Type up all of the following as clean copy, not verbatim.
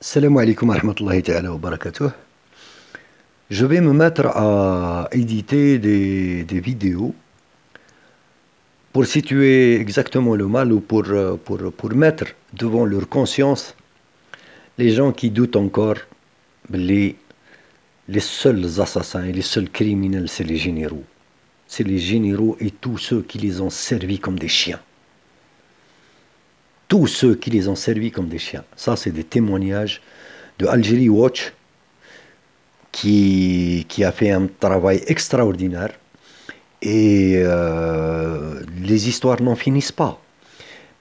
Salam alaikum wa rahmatullahi ta'ala wa barakatuh. Je vais me mettre à éditer des vidéos pour situer exactement le mal ou pour mettre devant leur conscience les gens qui doutent encore. Les seuls assassins et les seuls criminels, c'est les généraux. C'est les généraux et tous ceux qui les ont servis comme des chiens. Tous ceux qui les ont servis comme des chiens. Ça, c'est des témoignages de Algerie Watch qui a fait un travail extraordinaire. Et les histoires n'en finissent pas.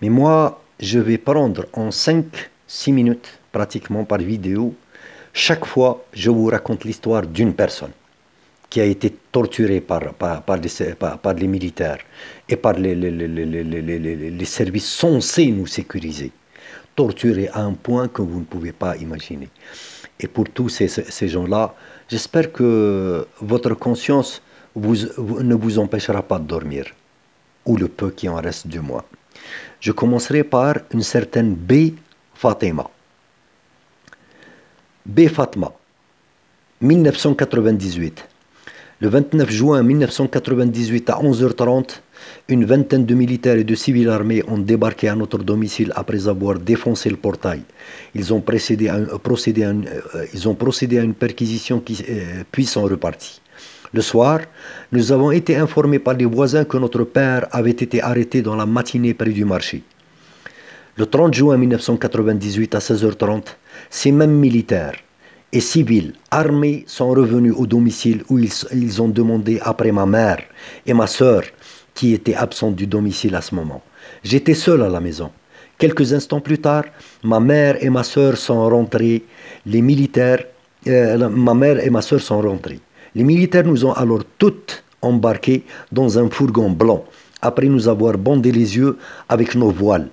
Mais moi, je vais prendre en 5-6 minutes, pratiquement par vidéo, chaque fois, je vous raconte l'histoire d'une personne qui a été torturée par les militaires et par les services censés nous sécuriser. Torturée à un point que vous ne pouvez pas imaginer. Et pour tous ces gens-là, j'espère que votre conscience ne vous empêchera pas de dormir, ou le peu qui en reste du moins. Je commencerai par une certaine B. Fatima. B. Fatma, 1998. Le 29 juin 1998 à 11h30, une vingtaine de militaires et de civils armés ont débarqué à notre domicile après avoir défoncé le portail. Ils ont procédé à une perquisition puis sont repartis. Le soir, nous avons été informés par les voisins que notre père avait été arrêté dans la matinée près du marché. Le 30 juin 1998 à 16h30, ces mêmes militaires et civils armés sont revenus au domicile où ils ont demandé après ma mère et ma sœur qui étaient absentes du domicile à ce moment. J'étais seul à la maison. Quelques instants plus tard, ma mère et ma sœur sont rentrées. Ma mère et ma sœur sont rentrées. Les militaires nous ont alors toutes embarquées dans un fourgon blanc, après nous avoir bandé les yeux avec nos voiles.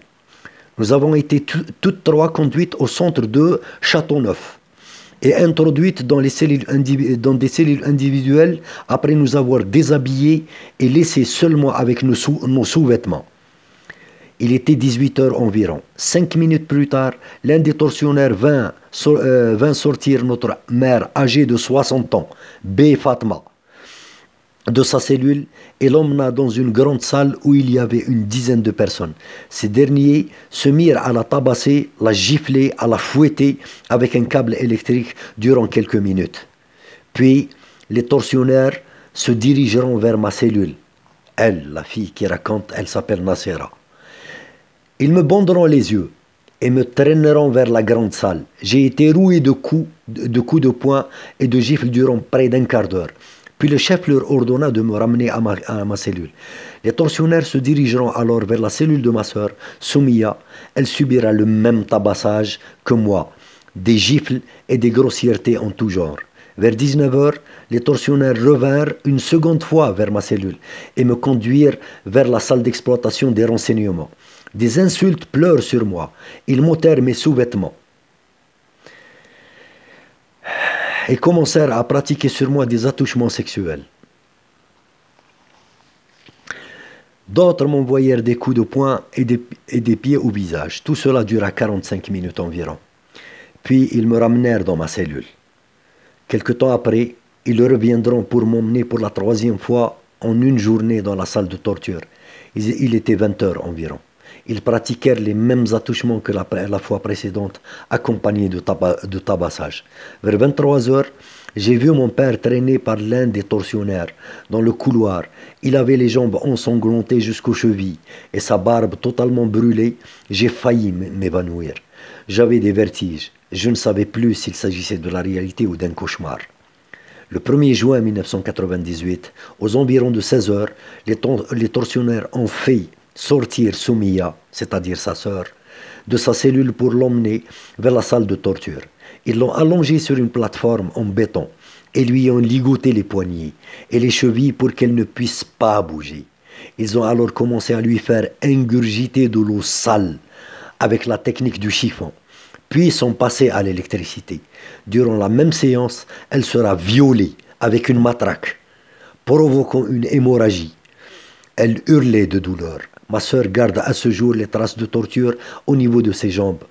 Nous avons été toutes trois conduites au centre de Châteauneuf et introduites dans des cellules individuelles après nous avoir déshabillés et laissés seulement avec nos sous-vêtements. Il était 18h environ. 5 minutes plus tard, l'un des tortionnaires vint sortir notre mère âgée de 60 ans, B. Fatma, de sa cellule et l'emmena dans une grande salle où il y avait une dizaine de personnes. Ces derniers se mirent à la tabasser, la gifler, à la fouetter avec un câble électrique durant quelques minutes. Puis, les tortionnaires se dirigeront vers ma cellule. Elle, la fille qui raconte, elle s'appelle Nassera. Ils me banderont les yeux et me traîneront vers la grande salle. J'ai été roué de coups de poing et de gifles durant près d'un quart d'heure. Puis le chef leur ordonna de me ramener à ma cellule. Les tortionnaires se dirigeront alors vers la cellule de ma sœur, Soumia. Elle subira le même tabassage que moi, des gifles et des grossièretés en tout genre. Vers 19h, les tortionnaires revinrent une seconde fois vers ma cellule et me conduirent vers la salle d'exploitation des renseignements. Des insultes pleurent sur moi. Ils m'ôtèrent mes sous-vêtements et commencèrent à pratiquer sur moi des attouchements sexuels. D'autres m'envoyèrent des coups de poing et des pieds au visage. Tout cela dura 45 minutes environ. Puis ils me ramenèrent dans ma cellule. Quelque temps après, ils reviendront pour m'emmener pour la troisième fois en une journée dans la salle de torture. Il était 20h environ. Ils pratiquèrent les mêmes attouchements que la fois précédente, accompagnés de tabassage. Vers 23h, j'ai vu mon père traîné par l'un des tortionnaires dans le couloir. Il avait les jambes ensanglantées jusqu'aux chevilles et sa barbe totalement brûlée. J'ai failli m'évanouir. J'avais des vertiges. Je ne savais plus s'il s'agissait de la réalité ou d'un cauchemar. Le 1er juin 1998, aux environs de 16h, les tortionnaires ont fait sortir Soumia, c'est-à-dire sa sœur, de sa cellule pour l'emmener vers la salle de torture. Ils l'ont allongée sur une plateforme en béton et lui ont ligoté les poignets et les chevilles pour qu'elle ne puisse pas bouger. Ils ont alors commencé à lui faire ingurgiter de l'eau sale avec la technique du chiffon, puis sont passés à l'électricité. Durant la même séance, elle sera violée avec une matraque, provoquant une hémorragie. Elle hurlait de douleur. Ma sœur garde à ce jour les traces de torture au niveau de ses jambes.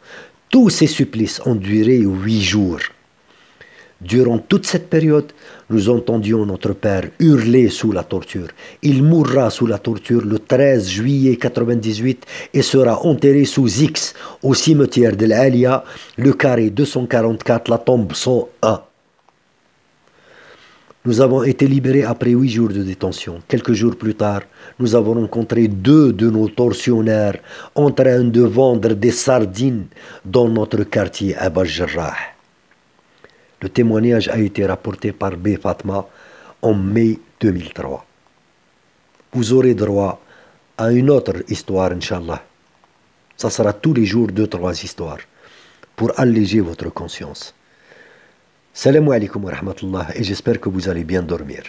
Tous ces supplices ont duré 8 jours. Durant toute cette période, nous entendions notre père hurler sous la torture. Il mourra sous la torture le 13 juillet 98 et sera enterré sous X au cimetière de l'Alia, le carré 244, la tombe 101. Nous avons été libérés après 8 jours de détention. Quelques jours plus tard, nous avons rencontré 2 de nos tortionnaires en train de vendre des sardines dans notre quartier à Bajrah. Le témoignage a été rapporté par B. Fatma en mai 2003. Vous aurez droit à une autre histoire, Inch'Allah. Ça sera tous les jours 2-3 histoires pour alléger votre conscience. Salam alaikum wa rahmatullah et j'espère que vous allez bien dormir.